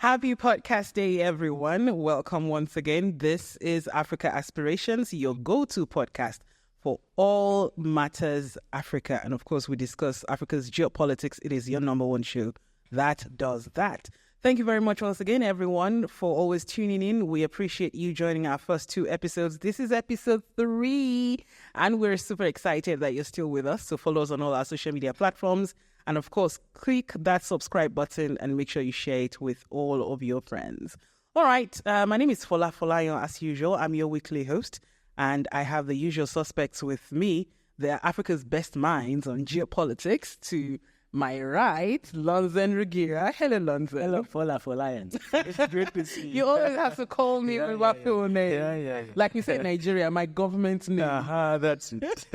Happy podcast day, everyone. Welcome once again. This is Africa Aspirations, your go-to podcast for all matters Africa. And of course, we discuss Africa's geopolitics. It is your number one show that does that. Thank you very much once again, everyone, for always tuning in. We appreciate you joining our first two episodes. This is episode 3, and we're super excited that you're still with us. So follow us on all our social media platforms. And of course, click that subscribe button and make sure you share it with all of your friends. All right, my name is Fola Folayan as usual. I'm your weekly host, and I have the usual suspects with me. They're Africa's best minds on geopolitics. To my right, Lonzen Rugira. Hello, Lonzen. Hello, Fola Folayan. It's great to see you. You always have to call me with my full name. Yeah. Like you said, Nigeria, my government name. That's it.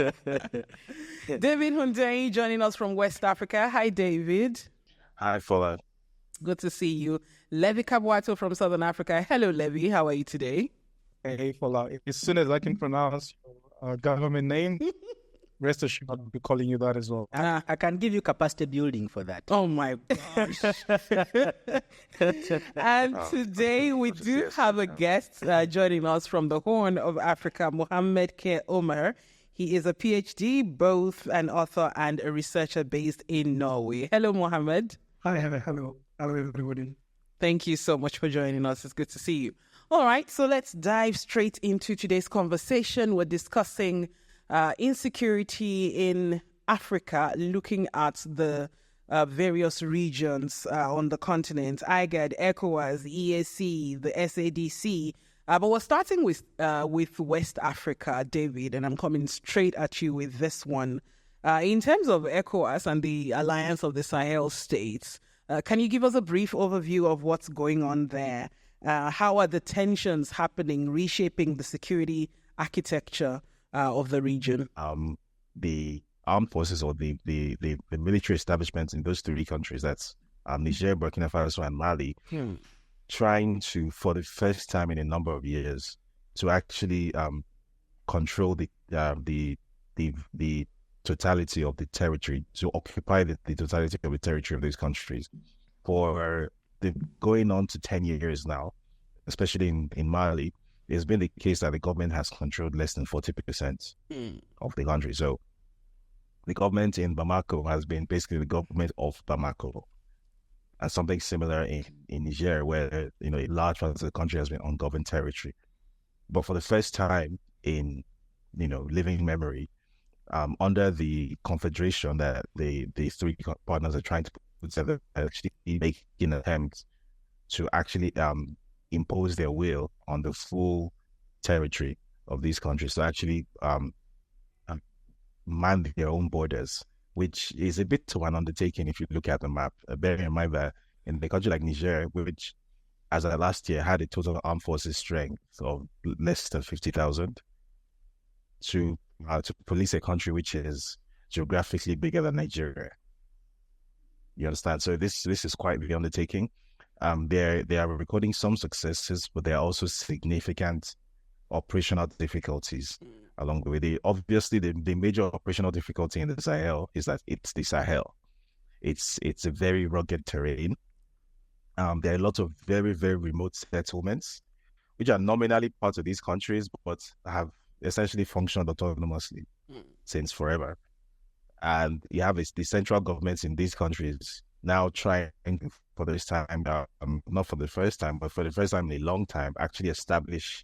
David Hundeyin joining us from West Africa. Hi, David. Hi, Fola. Good to see you. Levi Kabwato from Southern Africa. Hello, Levi. How are you today? Hey, Fola. As soon as I can pronounce your government name, rest assured I'll be calling you that as well. I can give you capacity building for that. Oh, my gosh. And today we do have a guest joining us from the Horn of Africa, Mohamed Kheir. He is a PhD, both an author and a researcher based in Norway. Hello, Mohamed. Hi, hello. Hello, everybody. Thank you so much for joining us. It's good to see you. All right, so let's dive straight into today's conversation. We're discussing insecurity in Africa, looking at the various regions on the continent, IGAD, ECOWAS, EAC, the SADC. But we're starting with West Africa, David, and I'm coming straight at you with this one. In terms of ECOWAS and the Alliance of the Sahel states, can you give us a brief overview of what's going on there? How are the tensions happening, reshaping the security architecture of the region? The armed forces or the military establishments in those 3 countries, that's Niger, Burkina Faso, and Mali, trying to, for the first time in a number of years, to actually control the totality of the territory, to occupy the totality of the territory of these countries. For going on to 10 years now, especially in Mali, it's been the case that the government has controlled less than 40% of the country. So the government in Bamako has been basically the government of Bamako. And something similar in Niger, where a large part of the country has been ungoverned territory. But for the first time in living memory, under the confederation that the 3 partners are trying to put together, actually making attempts to actually impose their will on the full territory of these countries, to actually man their own borders, which is a bit of an undertaking if you look at the map. Bearing in mind that in a country like Niger, which as of last year had a total armed forces strength of less than 50,000, to police a country which is geographically bigger than Nigeria. You understand? So this is quite the undertaking. They are recording some successes, but there are also significant operational difficulties along the way. Obviously, the major operational difficulty in the Sahel is that it's the Sahel. It's a very rugged terrain. There are a lot of very, very remote settlements, which are nominally part of these countries, but have essentially functioned autonomously since forever. And you have the central governments in these countries now trying for this time, not for the first time, but for the first time in a long time, actually establish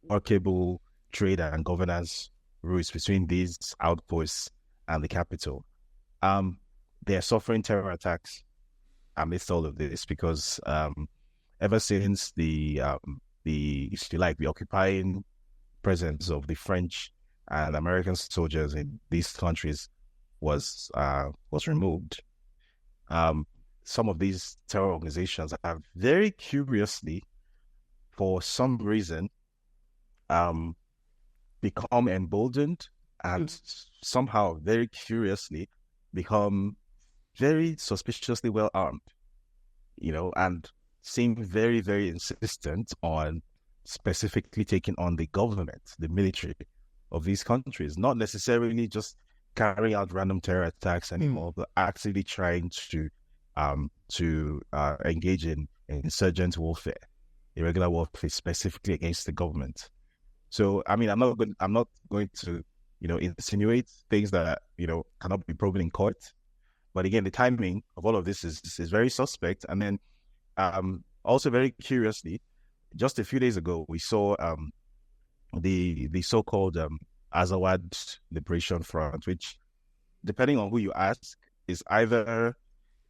workable trade and governance routes between these outposts and the capital. They're suffering terror attacks amidst all of this because ever since the if you like, the occupying presence of the French and American soldiers in these countries was removed, some of these terror organizations have very curiously, for some reason, become emboldened and somehow very curiously become very suspiciously well armed, and seem very, very insistent on specifically taking on the government, the military of these countries, not necessarily just carrying out random terror attacks anymore, but actively trying to to engage in insurgent warfare, irregular warfare, specifically against the government. So, I mean, I'm not going to, insinuate things that, cannot be proven in court. But again, the timing of all of this is very suspect. And then also very curiously, just a few days ago, we saw the so-called Azawad Liberation Front, which, depending on who you ask, is either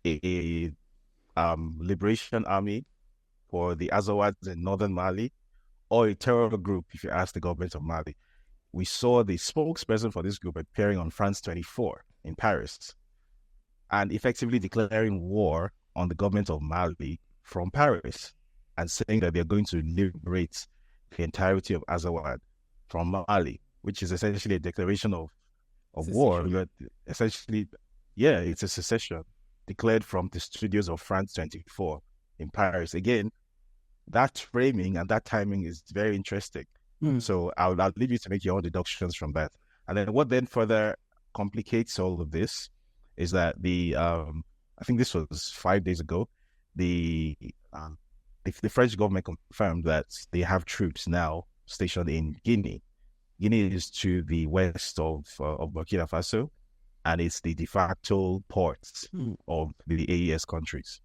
a liberation army for the Azawads in northern Mali, or a terror group, if you ask the government of Mali. We saw the spokesperson for this group appearing on France 24 in Paris and effectively declaring war on the government of Mali from Paris and saying that they're going to liberate the entirety of Azawad from Mali, which is essentially a declaration of war. Essentially, it's a secession declared from the studios of France 24 in Paris. Again, that framing and that timing is very interesting. So I'll leave you to make your own deductions from that. And then what then further complicates all of this is that I think this was 5 days ago, the French government confirmed that they have troops now stationed in Guinea. Guinea is to the west of Burkina Faso, and it's the de facto port of the AES countries.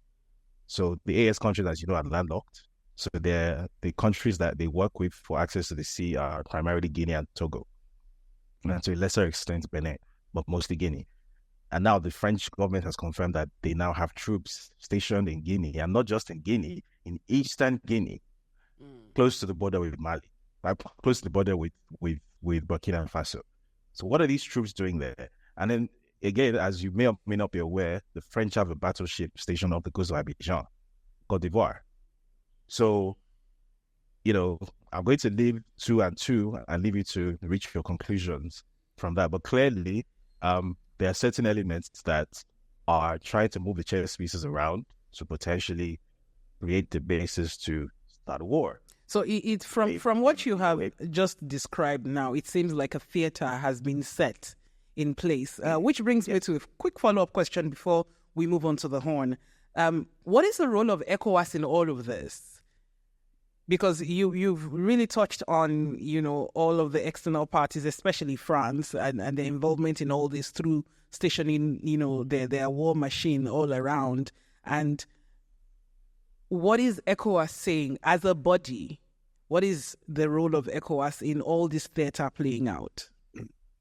So the AES countries, as you know, are landlocked. So the countries that they work with for access to the sea are primarily Guinea and Togo, and to a lesser extent Benin, but mostly Guinea. And now the French government has confirmed that they now have troops stationed in Guinea, and not just in Guinea, in eastern Guinea, close to the border with Mali, right? Close to the border with Burkina Faso. So what are these troops doing there? And then again, as you may or may not be aware, the French have a battleship stationed off the coast of Abidjan, Cote d'Ivoire. So, I'm going to leave 2 and 2 and leave you to reach your conclusions from that. But clearly, there are certain elements that are trying to move the chess pieces around to potentially create the basis to start a war. So from what you have just described now, it seems like a theater has been set in place, which brings me to a quick follow-up question before we move on to the Horn. What is the role of ECOWAS in all of this? Because you've really touched on, all of the external parties, especially France, and their involvement in all this through stationing, their war machine all around. And what is ECOWAS saying as a body? What is the role of ECOWAS in all this theater playing out?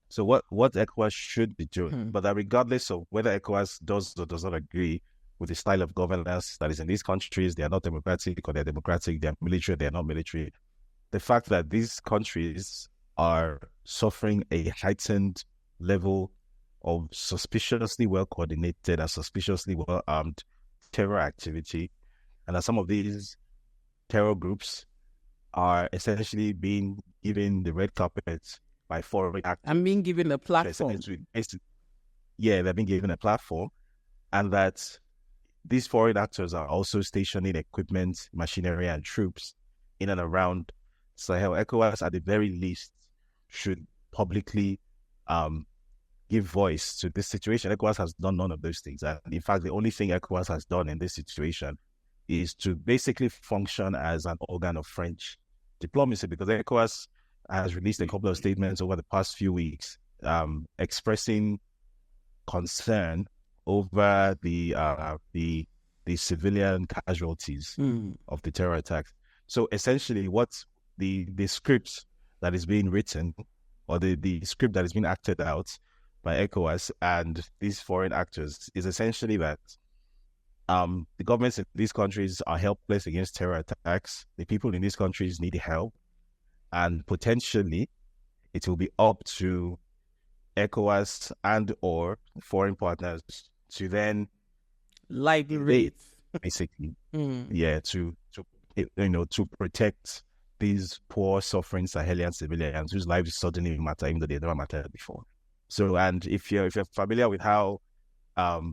So what ECOWAS should be doing, but that regardless of whether ECOWAS does or does not agree with the style of governance that is in these countries, they are not democratic, or they're democratic, they're military, they're not military. The fact that these countries are suffering a heightened level of suspiciously well-coordinated and suspiciously well-armed terror activity, and that some of these terror groups are essentially being given the red carpet by foreign actors. And being given a platform. They're being given a platform, and that these foreign actors are also stationing equipment, machinery, and troops in and around Sahel. ECOWAS, at the very least, should publicly give voice to this situation. ECOWAS has done none of those things. And in fact, the only thing ECOWAS has done in this situation is to basically function as an organ of French diplomacy, because ECOWAS has released a couple of statements over the past few weeks expressing concern over the civilian casualties of the terror attacks. So essentially, what the script that is being written, or the script that is being acted out by ECOWAS and these foreign actors, is essentially that the governments in these countries are helpless against terror attacks. The people in these countries need help, and potentially it will be up to ECOWAS and or foreign partners to then liberate, basically, to protect these poor, suffering Sahelian civilians whose lives suddenly matter, even though they never mattered before. So, and if you're familiar with how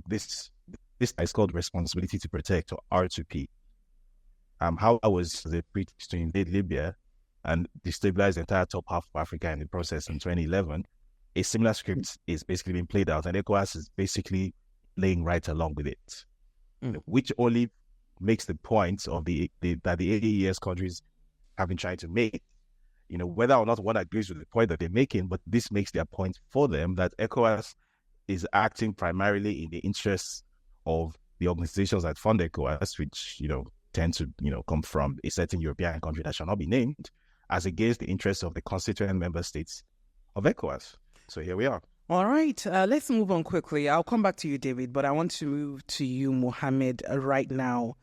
this is called responsibility to protect, or R2P, how I was the British to invade Libya and destabilize the entire top half of Africa in the process in 2011, a similar script is basically being played out, and ECOWAS is basically playing right along with it. which only makes the points of that the AES countries have been trying to make. Whether or not one agrees with the point that they're making, but this makes their point for them that ECOWAS is acting primarily in the interests of the organizations that fund ECOWAS, which, tend to, come from a certain European country that shall not be named, as against the interests of the constituent member states of ECOWAS. So here we are. All right, let's move on quickly. I'll come back to you, David, but I want to move to you, Mohamed, right now.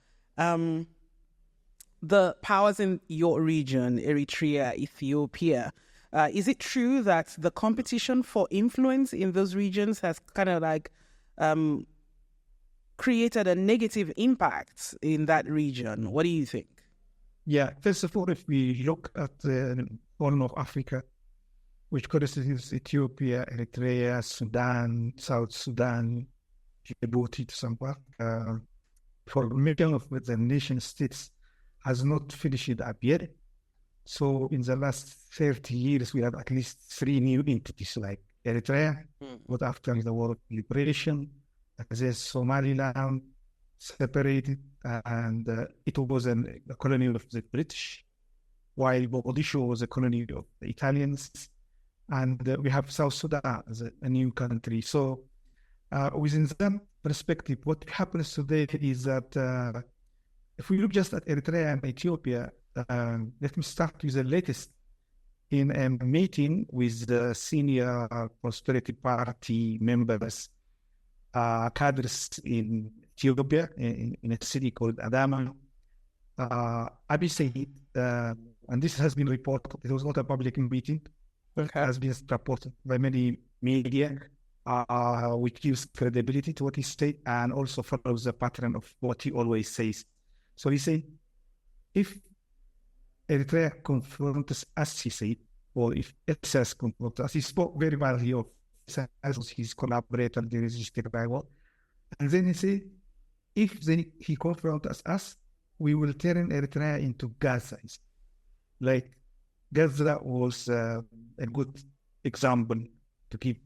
The powers in your region, Eritrea, Ethiopia, is it true that the competition for influence in those regions has kind of like created a negative impact in that region? What do you think? Yeah, first of all, if we look at the Horn of Africa, which constitutes Ethiopia, Eritrea, Sudan, South Sudan, Djibouti to some part, for many of the nation states has not finished it up yet. So in the last 30 years, we have at least 3 new entities like Eritrea, but after the war of liberation, there's Somaliland separated, and it was a colony of the British, while Mogadishu was a colony of the Italians, and we have South Sudan as a new country. So within that perspective, what happens today is that if we look just at Eritrea and Ethiopia, let me start with the latest. In a meeting with the senior Prosperity Party members, cadres in Ethiopia, in a city called Adama, Abiy said, and this has been reported, it was not a public meeting, it has been reported by many media, which gives credibility to what he said and also follows the pattern of what he always says. So he said, if Eritrea confronts us, he said, or if SS confronts us, he spoke very badly of his collaborator, the resisting rival. And then he said, if he confronts us, we will turn Eritrea into Gaza. Like Gaza was a good example to keep.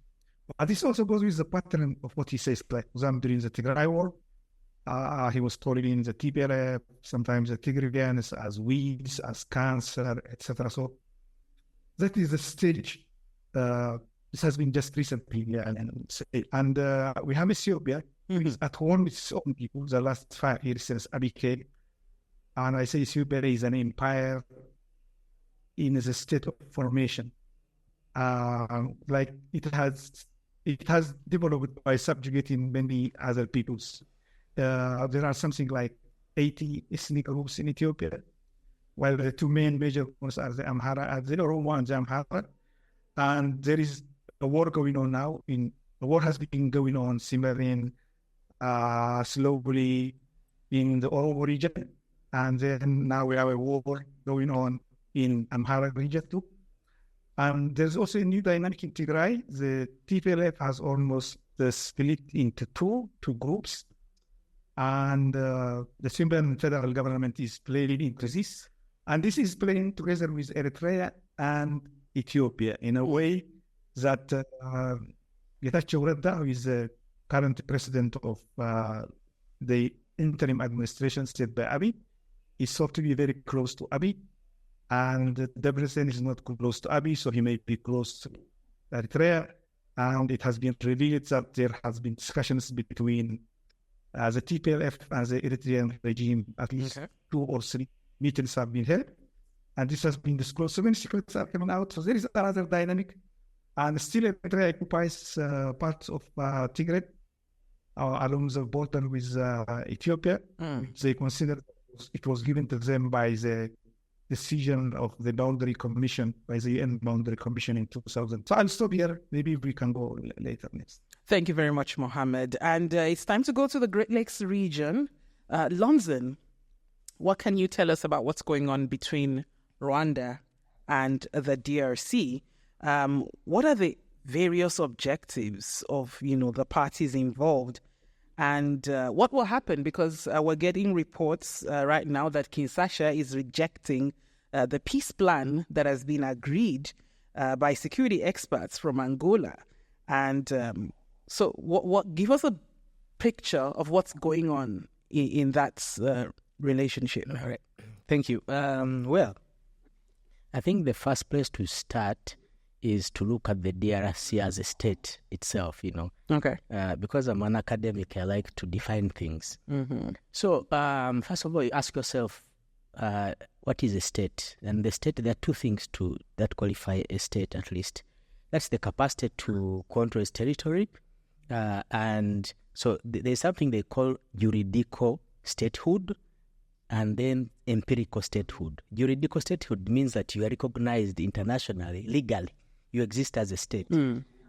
But this also goes with the pattern of what he says, like for example, during the Tigray war, he was calling the TPLF, sometimes the Tigrayaans as weeds, as cancer, etc. So that is the stage. This has been just recently, and we have Ethiopia, who is at home with its own people the last 5 years since Abiy came. And I say Ethiopia is an empire in the state of formation. Like it has developed by subjugating many other peoples. There are something like 80 ethnic groups in Ethiopia, while the 2 main major ones are the Amhara, the Oromo and the Amhara. And there is a war going on now. The war has been going on, simmering slowly in the Oromo region. And then now we have a war going on in Amhara region too. And there's also a new dynamic in Tigray. The TPLF has almost split into two groups. And the Syrian federal government is playing into this. And this is playing together with Eritrea and Ethiopia in a way that Getachew Reda, who is the current president of the interim administration set by Abiy, is thought to be very close to Abiy. And Debrecen is not close to Abiy, so he may be close to Eritrea. And it has been revealed that there has been discussions between the TPLF and the Eritrean regime. At least 2 or 3 meetings have been held. And this has been disclosed. So many secrets are coming out. So there is another dynamic. And still Eritrea occupies parts of Tigray along the border with Ethiopia, which they consider it was given to them by the decision of the Boundary Commission, by the UN Boundary Commission in 2000. So I'll stop here. Maybe we can go later next. Thank you very much, Mohamed. And it's time to go to the Great Lakes region. Lonzen, what can you tell us about what's going on between Rwanda and the DRC? What are the various objectives of, the parties involved? And what will happen? Because we're getting reports right now that Kinshasa is rejecting the peace plan that has been agreed by security experts from Angola. And so what give us a picture of what's going on in that relationship? All right. Thank you. Well, I think the first place to start is to look at the DRC as a state itself, Okay. Because I'm an academic, I like to define things. Mm-hmm. So, first of all, you ask yourself, what is a state? And the state, there are two things that qualify a state, at least. That's the capacity to control its territory. And so there's something they call juridical statehood and then empirical statehood. Juridical statehood means that you are recognized internationally, legally. You exist as a state.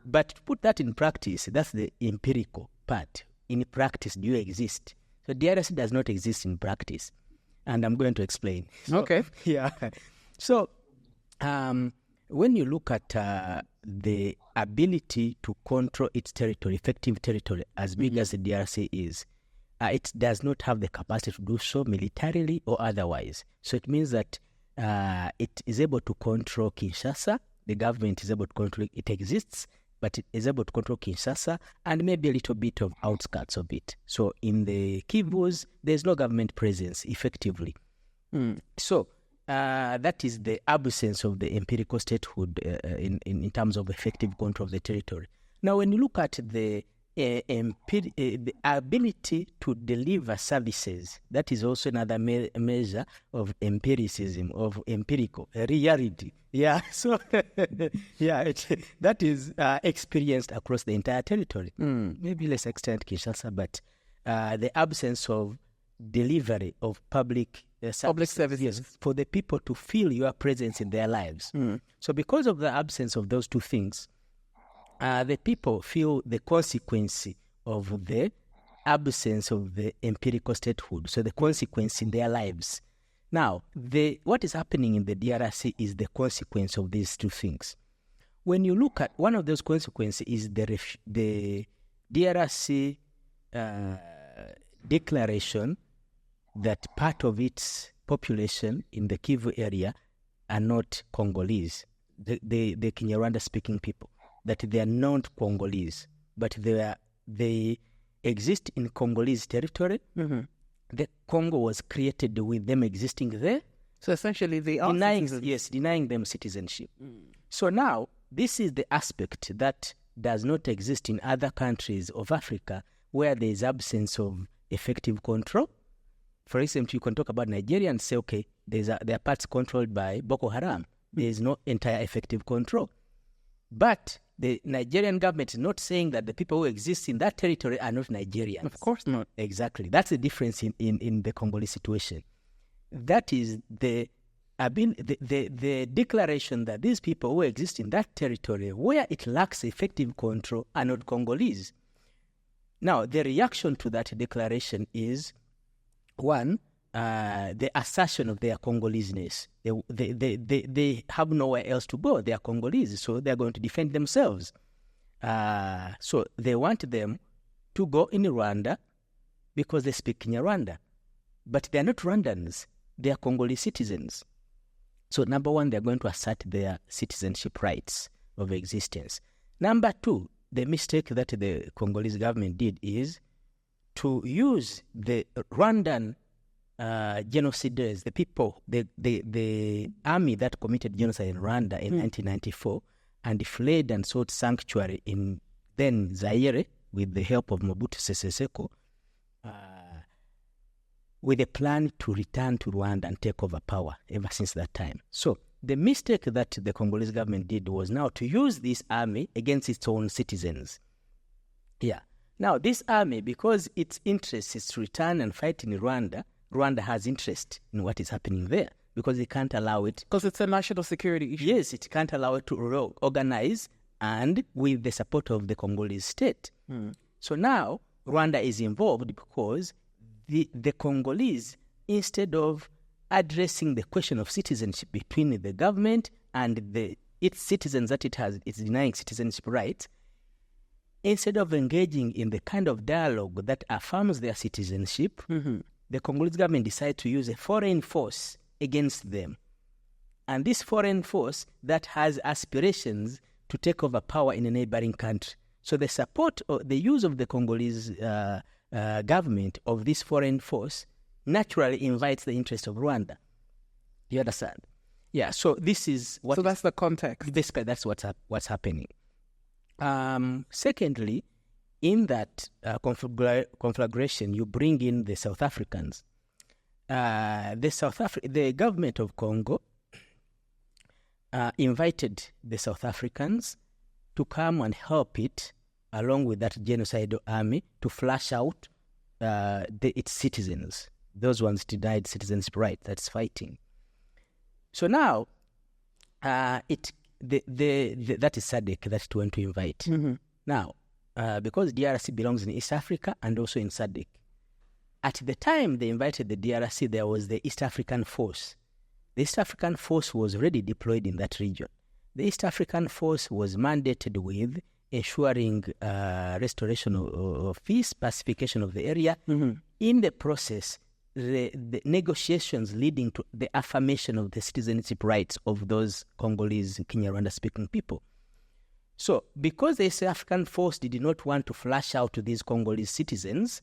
But to put that in practice, that's the empirical part. In practice, do you exist? So DRC does not exist in practice. And I'm going to explain. Okay. Yeah. So when you look at the ability to control its territory, effective territory, as big as the DRC is, it does not have the capacity to do so militarily or otherwise. So it means that it is able to control Kinshasa. The government is able to control it. It exists, but it is able to control Kinshasa and maybe a little bit of outskirts of it. So in the Kivus, there's no government presence effectively. So that is the absence of the empirical statehood in terms of effective control of the territory. Now, when you look at the ability to deliver services, that is also another measure of empiricism, of empirical reality. Yeah, so that is experienced across the entire territory. Maybe less extent Kinshasa, but the absence of delivery of public services, yes, for the people to feel your presence in their lives. So because of the absence of those two things, the people feel the consequence of the absence of the empirical statehood, so the consequence in their lives. Now, what is happening in the DRC is the consequence of these two things. When you look at one of those consequences is the DRC declaration that part of its population in the Kivu area are not Congolese, the Kinyarwanda-speaking people, that they are not Congolese, but they exist in Congolese territory. The Congo was created with them existing there. So essentially they are denying them citizenship. So now, this is the aspect that does not exist in other countries of Africa where there is absence of effective control. For example, you can talk about Nigeria and say, okay, there are parts controlled by Boko Haram. There is no entire effective control. But the Nigerian government is not saying that the people who exist in that territory are not Nigerians. Of course not. Exactly. That's the difference in the Congolese situation. That is the declaration that these people who exist in that territory where it lacks effective control are not Congolese. Now, the reaction to that declaration is, one, the assertion of their Congoleseness. They have nowhere else to go. They are Congolese, so they're going to defend themselves. So they want them to go in Rwanda because they speak Kinyarwanda. But they're not Rwandans. They are Congolese citizens. So number one, they're going to assert their citizenship rights of existence. Number two, the mistake that the Congolese government did is to use the Rwandan genociders, the people, the army that committed genocide in Rwanda in 1994 and fled and sought sanctuary in then Zaire with the help of Mobutu Sese Seko, with a plan to return to Rwanda and take over power ever since that time. So the mistake that the Congolese government did was now to use this army against its own citizens. Yeah. Now, this army, because its interest is to return and fight in Rwanda, Rwanda has interest in what is happening there because it can't allow it. Because it's a national security issue. Yes, it can't allow it to organize and with the support of the Congolese state. So now Rwanda is involved because the Congolese, instead of addressing the question of citizenship between the government and its citizens that it's denying citizenship rights, instead of engaging in the kind of dialogue that affirms their citizenship, the Congolese government decided to use a foreign force against them. And this foreign force that has aspirations to take over power in a neighboring country. So the support or the use of the Congolese government of this foreign force naturally invites the interest of Rwanda. You understand? Yeah, so this is what... So that's the context. Basically, that's what's happening. Secondly, in that conflagration, you bring in the South Africans. The government of Congo invited the South Africans to come and help it, along with that genocidal army, to flush out its citizens. Those ones denied citizenship right, that's fighting. So now, that is SADC that it went to invite. Mm-hmm. Now, because DRC belongs in East Africa and also in SADC, at the time they invited the DRC, there was the East African Force. The East African Force was already deployed in that region. The East African Force was mandated with ensuring restoration of peace, pacification of the area. Mm-hmm. In the process, the negotiations leading to the affirmation of the citizenship rights of those Congolese, Kinyarwanda-speaking people. So, because the East African Force did not want to flush out to these Congolese citizens,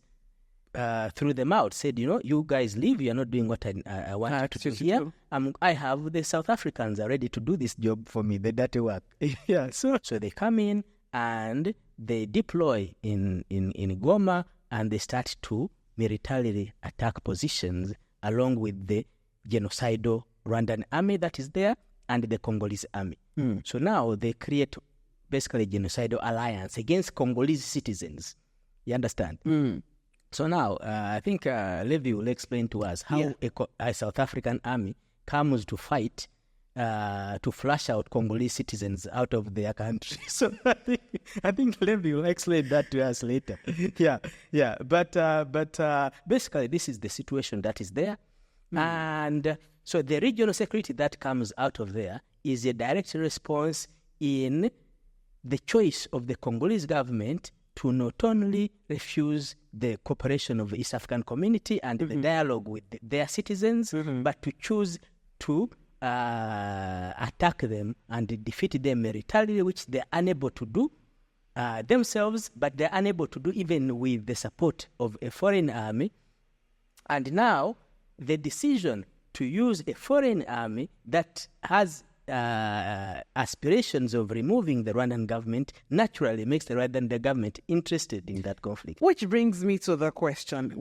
threw them out, said, you guys leave, you're not doing what I want you to do here. I have the South Africans are ready to do this job for me, the dirty work. Yeah. So they come in and they deploy in Goma, and they start to militarily attack positions along with the genocidal Rwandan army that is there and the Congolese army. So now they create basically a genocidal alliance against Congolese citizens. You understand? So now, I think Levi will explain to us how a South African army comes to fight to flush out Congolese citizens out of their country. So I think Levi will explain that to us later. Yeah. But basically, this is the situation that is there. And so the regional security that comes out of there is a direct response in the choice of the Congolese government to not only refuse the cooperation of the East African community and the dialogue with their citizens, but to choose to attack them and defeat them militarily, which they're unable to do themselves, but they're unable to do even with the support of a foreign army. And now the decision to use a foreign army that has aspirations of removing the Rwandan government naturally makes the Rwandan government interested in that conflict. Which brings me to the question: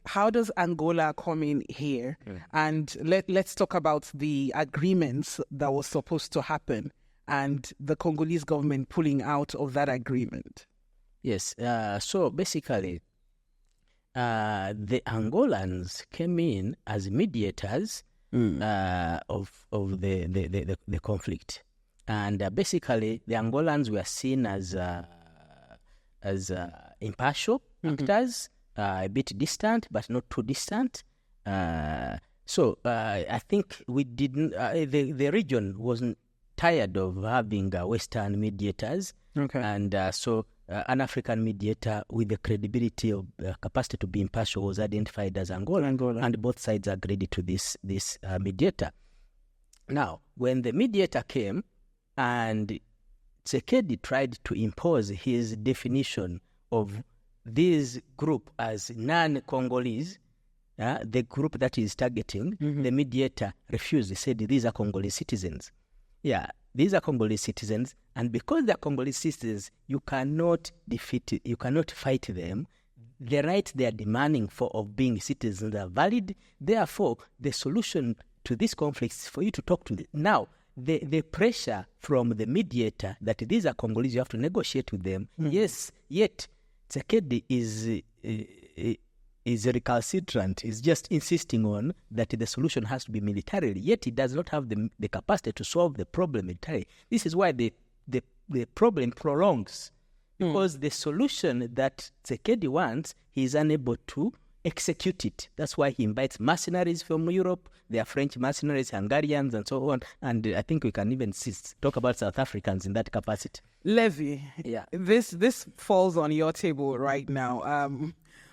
how does Angola come in here? And let's talk about the agreements that was supposed to happen and the Congolese government pulling out of that agreement. Yes. So basically, the Angolans came in as mediators of the conflict, and basically the Angolans were seen as impartial actors, a bit distant but not too distant. So I think we didn't. The region wasn't tired of having Western mediators, and so an African mediator with the credibility of capacity to be impartial was identified as Angola. And both sides agreed to this mediator. Now, when the mediator came and Tshisekedi tried to impose his definition of this group as non-Congolese, the group that he is targeting, the mediator refused. He said, these are Congolese citizens. Yeah, these are Congolese citizens, and because they're Congolese citizens, you cannot fight them. The rights they are demanding of being citizens are valid. Therefore, the solution to this conflict is for you to talk to them. Now, the pressure from the mediator that these are Congolese, you have to negotiate with them. Yes, yet Tshisekedi is recalcitrant, is just insisting on that the solution has to be militarily, yet he does not have the capacity to solve the problem militarily. This is why the problem prolongs, because the solution that Tshisekedi wants, he is unable to execute it. That's why he invites mercenaries from Europe. There are French mercenaries, Hungarians, and so on. And I think we can even talk about South Africans in that capacity. Levi, this falls on your table right now.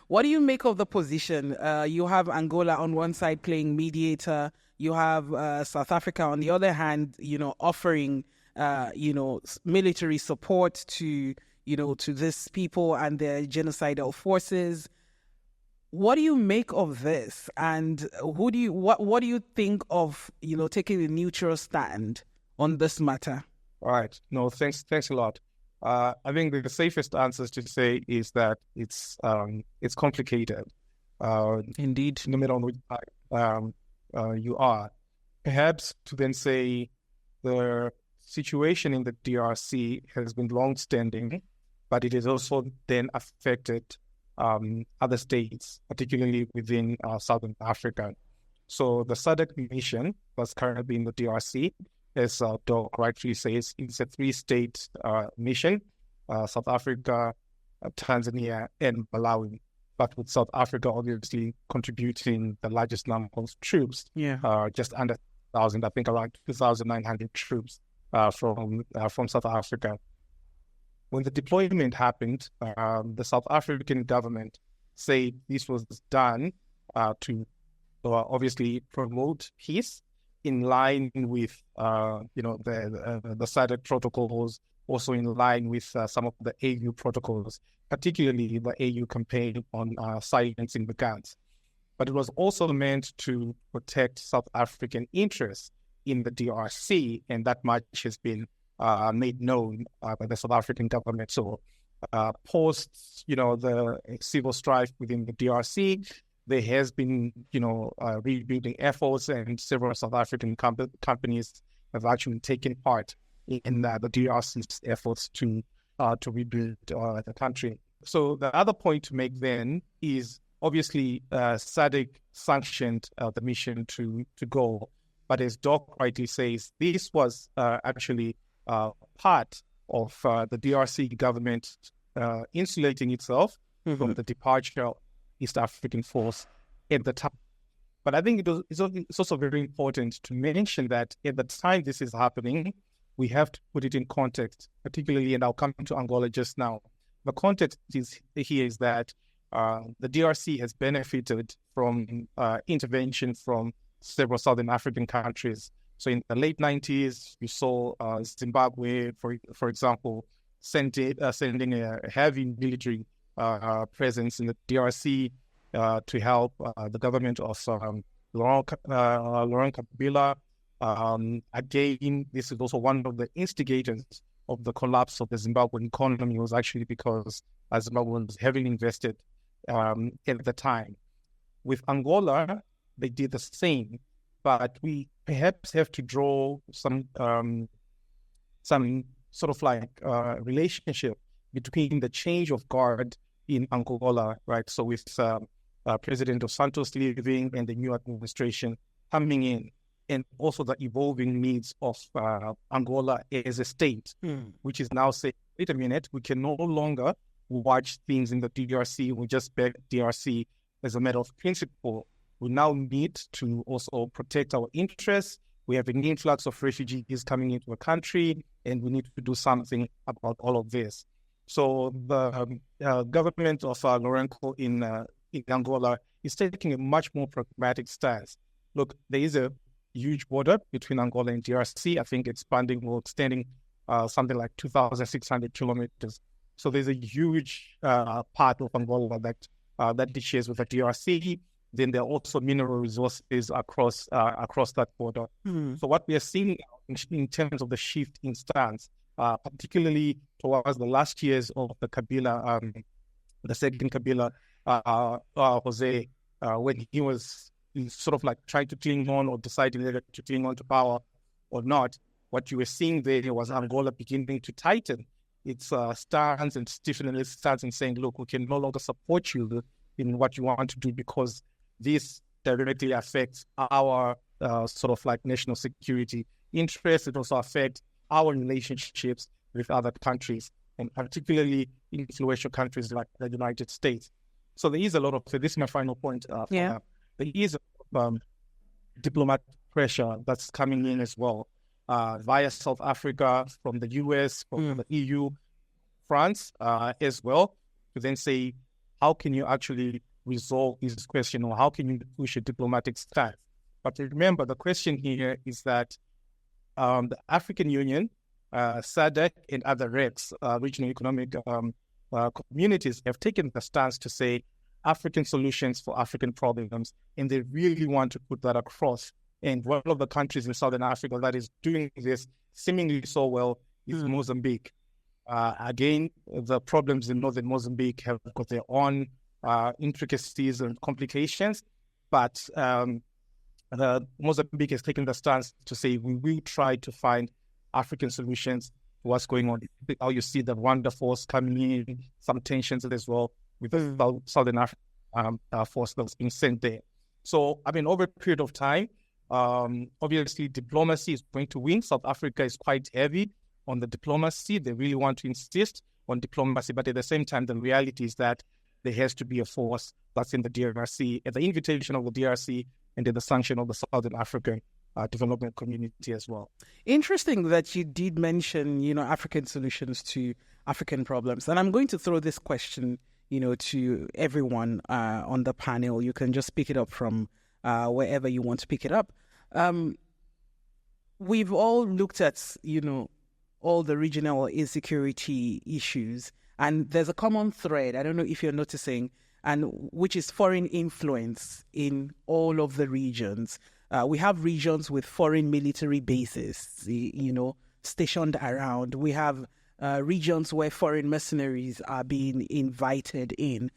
What do you make of the position? You have Angola on one side playing mediator. You have South Africa on the other hand, offering, military support to these people and their genocidal forces. What do you make of this? And what do you think of, taking a neutral stand on this matter? All right. No, thanks a lot. I think the safest answer to say is that it's complicated. Indeed. No matter on which side you are. Perhaps to then say the situation in the DRC has been long-standing, but it has also then affected other states, particularly within Southern Africa. So the SADC mission that's currently in the DRC, as Doc rightfully says, it's a 3-state mission, South Africa, Tanzania, and Malawi. But with South Africa obviously contributing the largest number of troops, just under 1,000, I think around 2,900 troops from South Africa. When the deployment happened, the South African government said this was done to obviously promote peace in line with the SADC protocols, also in line with some of the AU protocols, particularly the AU campaign on silencing the guns. But it was also meant to protect South African interests in the DRC, and that much has been made known by the South African government. So post, the civil strife within the DRC, there has been, rebuilding efforts, and several South African companies have actually taken part in the DRC's efforts to rebuild the country. So the other point to make then is obviously SADC sanctioned the mission to go, but as Doc rightly says, this was actually part of the DRC government insulating itself from the departure of East African force at the time. But I think it's also very important to mention that at the time this is happening, we have to put it in context, particularly, and I'll come to Angola just now. The context here is that the DRC has benefited from intervention from several Southern African countries. So in the late 90s, you saw Zimbabwe, for example, sending a heavy military presence in the DRC to help the government of Laurent Kabila. Again, this is also one of the instigators of the collapse of the Zimbabwean economy, was actually because Zimbabwe was heavily invested at the time. With Angola, they did the same, but we perhaps have to draw some sort of like relationship between the change of guard in Angola, right? So with President Dos Santos leaving and the new administration coming in, and also the evolving needs of Angola as a state, which is now saying, wait a minute, we can no longer watch things in the DRC. We just beg DRC as a matter of principle. We now need to also protect our interests. We have an influx of refugees coming into the country, and we need to do something about all of this. So the government of Lourenço in Angola is taking a much more pragmatic stance. Look, there is a huge border between Angola and DRC. I think it's extending something like 2,600 kilometers. So there's a huge part of Angola that it shares with the DRC. Then there are also mineral resources across that border. So what we are seeing in terms of the shift in stance, particularly towards the last years of the Kabila, the second Kabila, Jose, when he was sort of like trying to cling on or deciding whether to cling on to power or not, what you were seeing there was Angola beginning to tighten its stance and stiffen its stance and saying, look, we can no longer support you in what you want to do because this directly affects our sort of like national security interests. It also affects our relationships with other countries, and particularly influential countries like the United States. So there is a lot of, so this is my final point. There is diplomatic pressure that's coming in as well via South Africa, from the US, from the EU, France as well, to then say, how can you actually resolve this question, or how can you push a diplomatic stance? But remember, the question here is that the African Union, SADC, and other RECs, regional economic communities, have taken the stance to say, African solutions for African problems, and they really want to put that across. And one of the countries in Southern Africa that is doing this seemingly so well is Mozambique. Again, the problems in northern Mozambique have got their own intricacies and complications, but Mozambique has taken the stance to say we will try to find African solutions to what's going on. How you see the Rwanda force coming in, some tensions as well with the Southern African force that's being sent there. So, I mean, over a period of time, obviously diplomacy is going to win. South Africa is quite heavy on the diplomacy. They really want to insist on diplomacy, but at the same time, the reality is that there has to be a force that's in the DRC at the invitation of the DRC and at the sanction of the Southern African development community as well. Interesting that you did mention, African solutions to African problems. And I'm going to throw this question, to everyone on the panel. You can just pick it up from wherever you want to pick it up. We've all looked at, all the regional insecurity issues, and there's a common thread, I don't know if you're noticing, and which is foreign influence in all of the regions. We have regions with foreign military bases, stationed around. We have regions where foreign mercenaries are being invited in.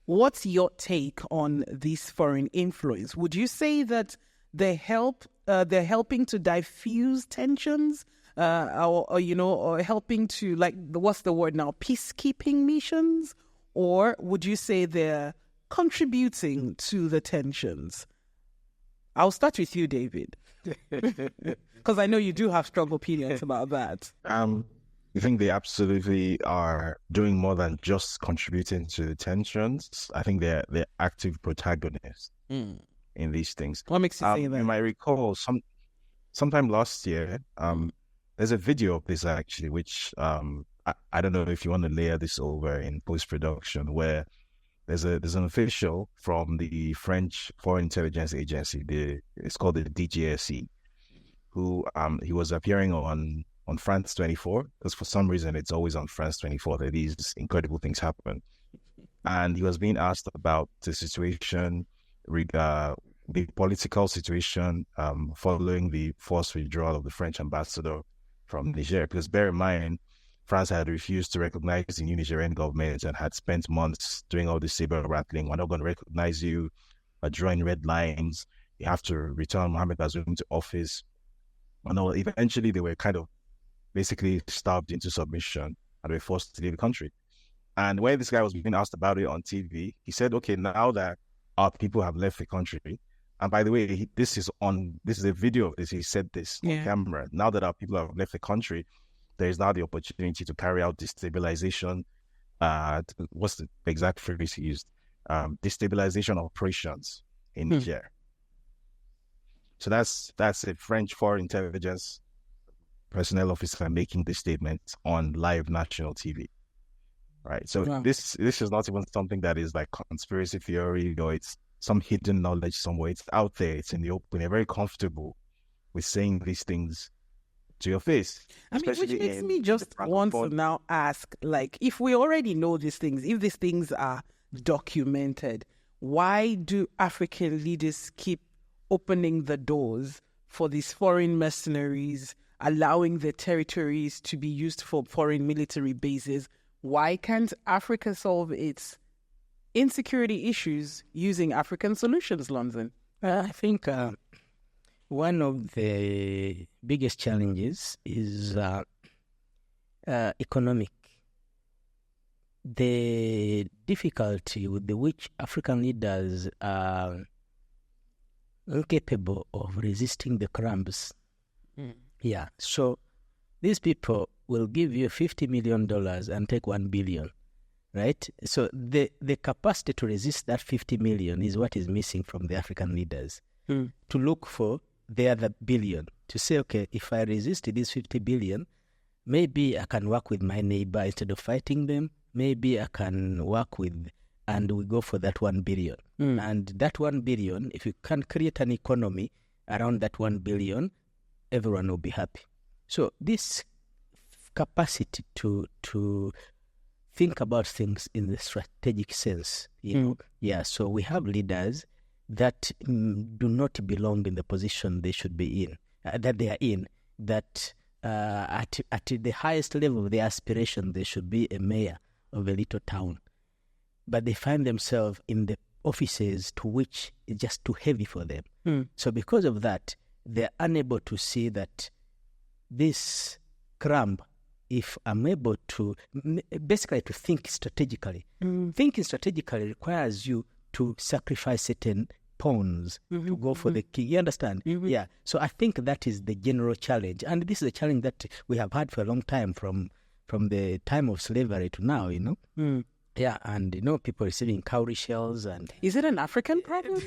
What's your take on this foreign influence? Would you say that they're helping to diffuse tensions, or helping to, what's the word now, peacekeeping missions? Or would you say they're contributing to the tensions? I'll start with you, David, because I know you do have strong opinions about that. I think they absolutely are doing more than just contributing to the tensions. I think they're active protagonists in these things. What makes you say that? You might recall sometime last year, there's a video of this actually, which I don't know if you want to layer this over in post-production, where there's an official from the French Foreign Intelligence Agency, it's called the DGSE, who he was appearing on France 24, because for some reason it's always on France 24 that these incredible things happen. And he was being asked about the situation, the political situation following the forced withdrawal of the French ambassador from Niger. Because bear in mind, France had refused to recognize the new Nigerian government and had spent months doing all this saber rattling. We're not going to recognize you, drawing red lines. You have to return Mohamed Bazoum to office. And eventually they were kind of basically starved into submission and were forced to leave the country. And when this guy was being asked about it on TV, he said, okay, now that our people have left the country, and by the way, this is a video of this, he said this on camera, now that our people have left the country, there is now the opportunity to carry out destabilization. What's the exact phrase he used? Destabilization operations in Niger. So that's a French foreign intelligence personnel officer making this statement on live national TV. Right. So this is not even something that is like conspiracy theory, it's some hidden knowledge somewhere. It's out there. It's in the open. You're very comfortable with saying these things to your face. I mean, which makes me just want to now ask, if we already know these things, if these things are documented, why do African leaders keep opening the doors for these foreign mercenaries, allowing their territories to be used for foreign military bases? Why can't Africa solve its insecurity issues using African solutions, Lonzen? I think one of the biggest challenges is economic. The difficulty with which African leaders are incapable of resisting the crumbs. Yeah, so these people will give you $50 million and take $1 billion, right? So the capacity to resist that 50 million is what is missing from the African leaders. To look for the other billion, to say, okay, if I resist this 50 billion, maybe I can work with my neighbor instead of fighting them. Maybe I can work with, and we go for that 1 billion. And that 1 billion, if you can create an economy around that 1 billion, everyone will be happy. So this capacity to think about things in the strategic sense. You know? Yeah, so we have leaders that do not belong in the position they should be in, that they are in, that at the highest level of their aspiration, they should be a mayor of a little town. But they find themselves in the offices to which it's just too heavy for them. So because of that, they're unable to see that this crumb, if I'm able to, basically to think strategically. Thinking strategically requires you to sacrifice certain pawns to go for the king. You understand? Yeah. So I think that is the general challenge. And this is a challenge that we have had for a long time, from the time of slavery to now, you know? Yeah, and people receiving cowrie shells. And is it an African problem?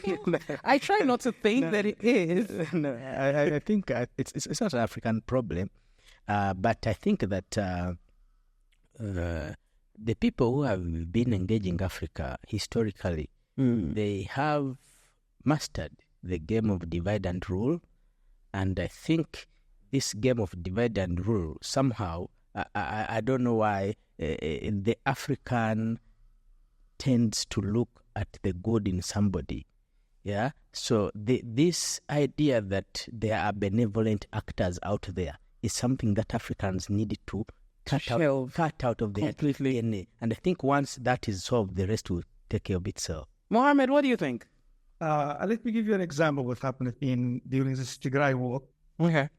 I try not to think that it is. No, I think it's not an African problem, but I think that the people who have been engaging Africa historically, they have mastered the game of divide and rule, and I think this game of divide and rule somehow, I don't know why, the African tends to look at the good in somebody. Yeah. So this idea that there are benevolent actors out there is something that Africans needed to cut out of their DNA. And I think once that is solved, the rest will take care of itself. Mohamed, what do you think? Let me give you an example of what happened during this Tigray war. Okay.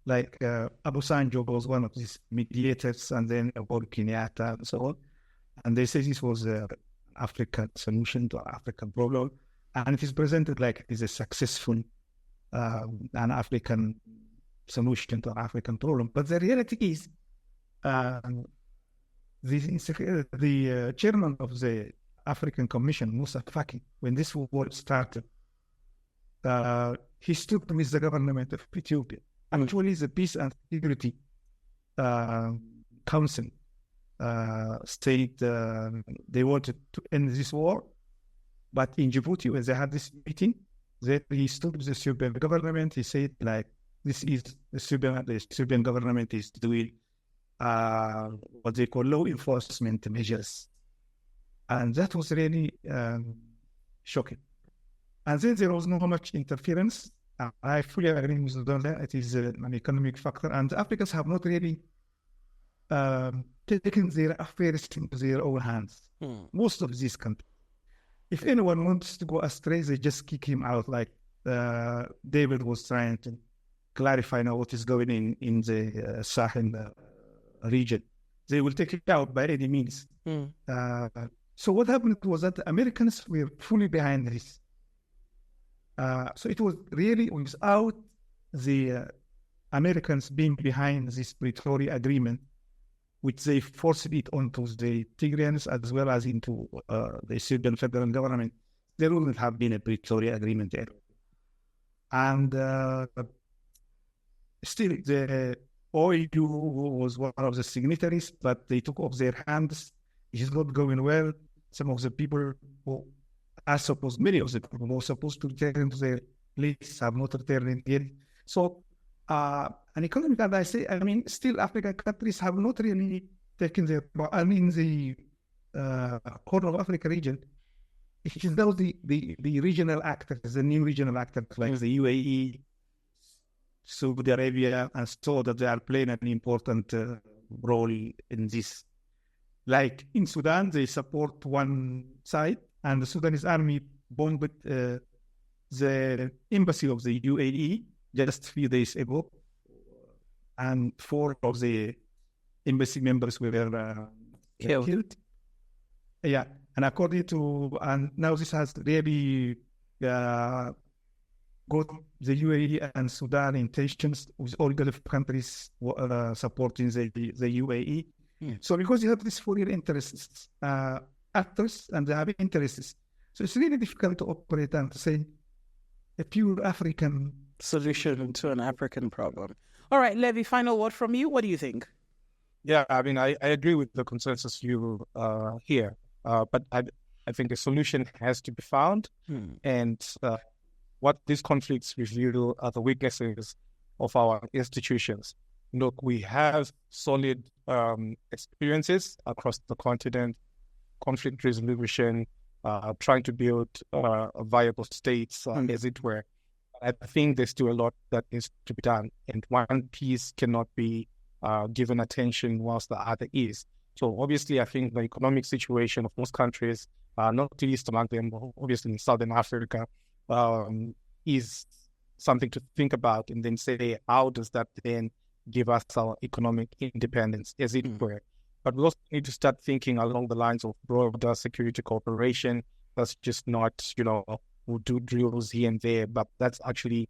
Abu Sanjo was one of these mediators, and then Uhuru Kenyatta and so on. And they say this was an African solution to an African problem. And it is presented like it is a successful an African solution to an African problem. But the reality is, the chairman of the African Commission, Musa Faki, when this war started, he stood with the government of Ethiopia. Actually, the Peace and Security Council said they wanted to end this war, but in Djibouti, when they had this meeting, he stood with the Serbian government. He said, this is the Serbian government is doing what they call law enforcement measures. And that was really shocking. And then there was not much interference. I fully agree with Donda. It is an economic factor, and the Africans have not really taken their affairs into their own hands. Most of these countries. If anyone wants to go astray, they just kick him out, like David was trying to clarify now what is going in the Sahel region. They will take it out by any means. So what happened was that the Americans were fully behind this. So it was really without the Americans being behind this Pretoria agreement, which they forced it onto the Tigrayans as well as into the Serbian federal government, there wouldn't have been a Pretoria agreement there. And still, the OAU was one of the signatories, but they took off their hands. It is not going well. Some of the people who are supposed, many of the people who were supposed to return to their place have not returned yet. So, an economic, and I mean, still African countries have not really taken their, the Horn of Africa region, it is now the regional actors, the new regional actors like the UAE, Saudi Arabia, and so that they are playing an important role in this. Like in Sudan, they support one side, and the Sudanese army bombed the embassy of the UAE just a few days ago, and 4 of the embassy members were killed. Yeah, and according to, and now this has really got the UAE and Sudan intentions with all Gulf countries supporting the UAE. So because you have these foreign interests, actors, and they have interests, so it's really difficult to operate and to say a pure African solution to an African problem. All right, Levi, final word from you. What do you think? Yeah, I mean, I agree with the consensus view here, but I think a solution has to be found, and what these conflicts reveal are the weaknesses of our institutions. look, we have solid experiences across the continent, conflict resolution, trying to build viable states, as it were. I think there's still a lot that needs to be done, and one piece cannot be given attention whilst the other is. So obviously, I think the economic situation of most countries, not least among them, obviously in Southern Africa, is something to think about, and then say, how does that then give us our economic independence, as it were? But we also need to start thinking along the lines of broader security cooperation. That's just not, we'll do drills here and there, but that's actually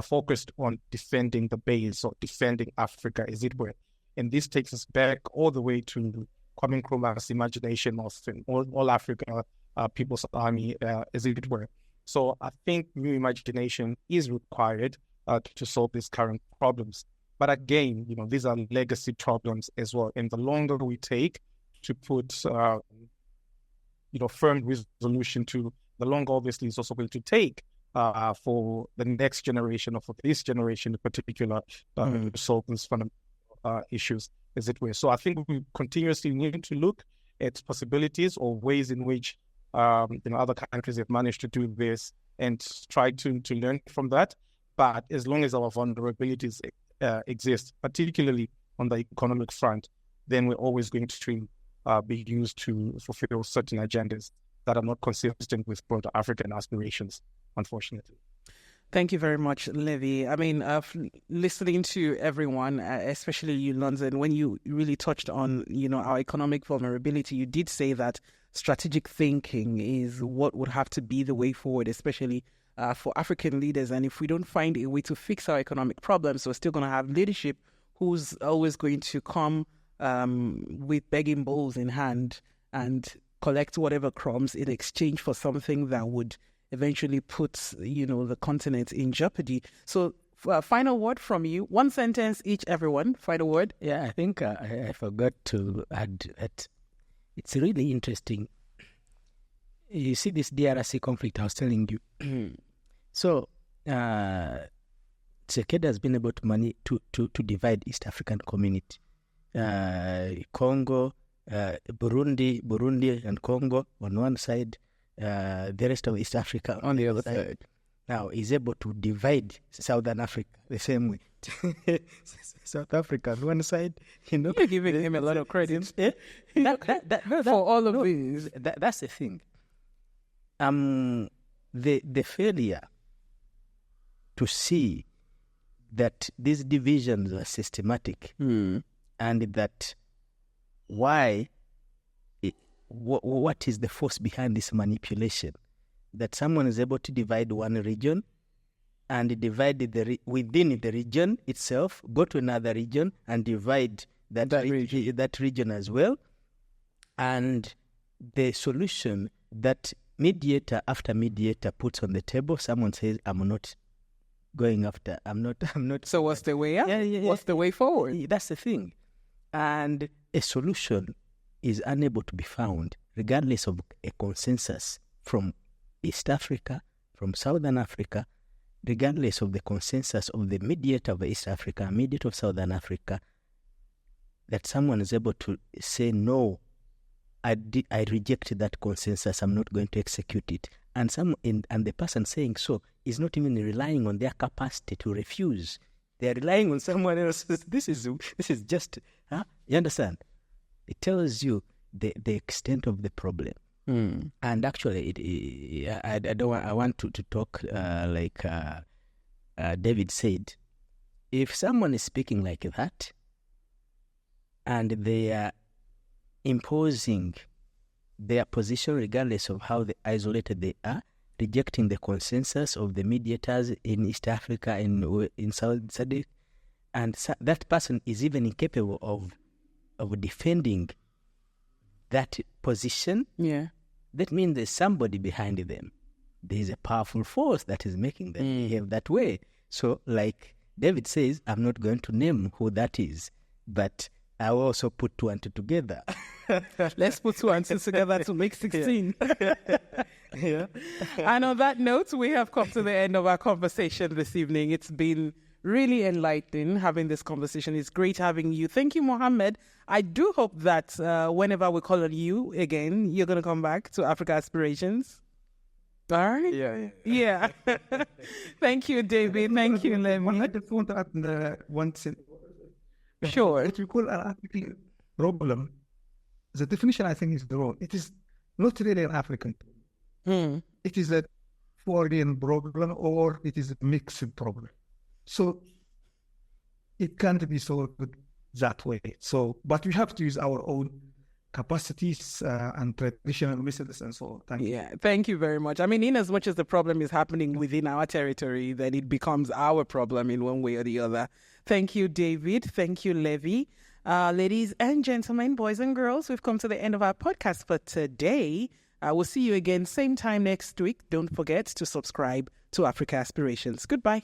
focused on defending the base or defending Africa, as it were. And this takes us back all the way to Kwame Nkrumah's imagination of all Africa People's Army, as it were. So I think new imagination is required to solve these current problems. But again, these are legacy problems as well. And the longer we take to put, firm resolution to, the longer obviously it's also going to take for the next generation, or for this generation in particular, to solve these fundamental issues, as it were. So I think we continuously need to look at possibilities or ways in which other countries have managed to do this, and try to learn from that. But as long as our vulnerabilities exist, particularly on the economic front, then we're always going to be used to fulfill certain agendas that are not consistent with broader African aspirations, unfortunately. Thank you very much, Levi. I mean, listening to everyone, especially you, Lonzen, when you really touched on, our economic vulnerability, you did say that strategic thinking is what would have to be the way forward, especially for African leaders. And if we don't find a way to fix our economic problems, we're still going to have leadership who's always going to come with begging bowls in hand and collect whatever crumbs in exchange for something that would eventually put, the continent in jeopardy. So, final word from you. One sentence each, everyone. Final word. Yeah, I think I forgot to add that it's really interesting. You see this DRC conflict I was telling you. So, Tshisekedi has been able to divide East African community. Congo, Burundi and Congo on one side, the rest of East Africa on the other side. Now he's able to divide Southern Africa the same way. South Africa on one side, You're giving him a lot of credit for all of these. That's the thing. The failure to see that these divisions are systematic, and that what is the force behind this manipulation? That someone is able to divide one region and divide within the region itself, go to another region and divide that region as well. And the solution that mediator after mediator puts on the table, someone says, I'm not going after, I'm not. So what's the way out? Yeah. What's the way forward? That's the thing. And a solution is unable to be found, regardless of a consensus from East Africa, from Southern Africa, regardless of the consensus of the mediator of East Africa, mediator of Southern Africa, that someone is able to say, no, I reject that consensus, I'm not going to execute it. And the person saying so is not even relying on their capacity to refuse. They are relying on someone else. This is just, you understand? It tells you the extent of the problem. And actually, I want to talk like David said. If someone is speaking like that, and they are imposing their position regardless of how isolated they are, rejecting the consensus of the mediators in East Africa and in South SADC, and that person is even incapable of defending that position, that means there's somebody behind them. There's a powerful force that is making them behave that way. So, like David says, I'm not going to name who that is, but I will also put 2 and 2 together. Let's put 2 and 2 together to make 16. Yeah. And on that note, we have come to the end of our conversation this evening. It's been really enlightening having this conversation. It's great having you. Thank you, Mohamed. I do hope that whenever we call on you again, you're going to come back to Africa Aspirations. All right? Yeah. Thank you, David. Thank you, Levi. I just want to add one sentence. Sure. What we call an African problem, the definition I think is wrong. It is not really an African problem. It is a foreign problem, or it is a mixed problem. So it can't be solved that way. So, but we have to use our own capacities and traditional methods and so on. Thank you very much. I mean, in as much as the problem is happening within our territory, then it becomes our problem in one way or the other. Thank you, David. Thank you, Levi. Ladies and gentlemen, boys and girls, we've come to the end of our podcast for today. We'll see you again same time next week. Don't forget to subscribe to Africa Aspirations. Goodbye.